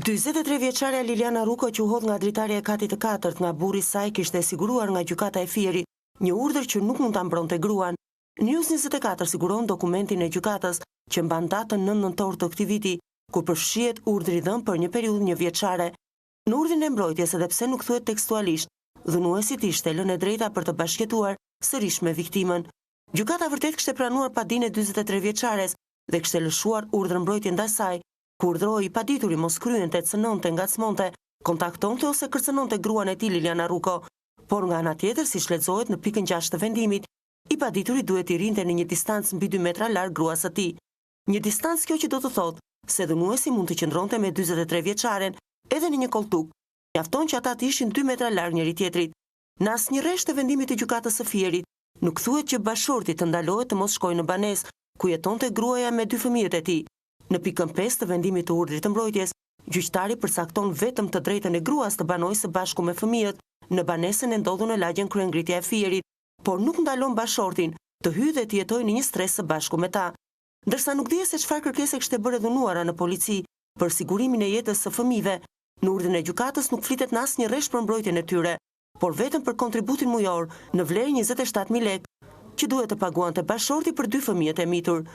43 vjeçare Liliana Ruko që u hodh nga dritarja e katit të katërt nga burri i saj kishte siguruar nga gjykata e Fieri një urdhër që nuk mund ta mbronte gruan. News 24 siguron dokumentin e gjykatës që mban datën 9 nëntor të këtij viti, ku përfshihet urdhri dhënë për një periudhë një vjeçare. Në urdhrin e mbrojtjes, edhe pse nuk thuhet tekstualisht, dhunuesit ishte lënë e drejta për të bashkëjetuar sërish me viktimën. Gjykata vërtet kishte pranuar padinë e 43 vjeçares dhe kishte lëshuar urdhër mbrojtje ndaj saj, ku urdhëroi padituri mos kryente, cënonte, ngacmonte, kontaktonte ose kërcënonte gruan e tij Liliana Ruko. Por nga ana tjetër, siç lexohet në pikën 6 të vendimit, i padituri duhet i rinte në një distancë mbi 2 metra larg gruas së tij. Një distancë kjo që do të thotë se dhunuesi mund të qëndronte me 43 vjeçaren edhe në një koltuk. Mjafton që ata të ishin 2 metra larg njëri tjetrit. Në asnjë rresht të vendimit të gjykatës së Fierit, nuk thuhet që bashorti të ndalohet të mos shkojë në banesë, ku jetonte gruaja me 2 fëmijët e tij. Në pikën 5 të vendimit të urdhrit të mbrojtjes, gjyqtari përcakton vetëm të drejtën e gruas të banojë së bashku me fëmijët në banesën e ndodhur në lagjen Kryengritja e Fierit, por nuk ndalon bashortin të hyjë dhe të jetojë në një stres së bashku me ta. Ndërsa nuk dihet se çfarë kërkese kishte bërë dhunuara në polici për sigurimin e jetës së fëmijëve, në urdhrin e gjykatës nuk flitet në asnjë rresht për mbrojtjen e tyre, por vetëm për kontributin mujor në vlerë 27.000 lekë që duhet të paguante bashorti për 2 fëmijët e mitur.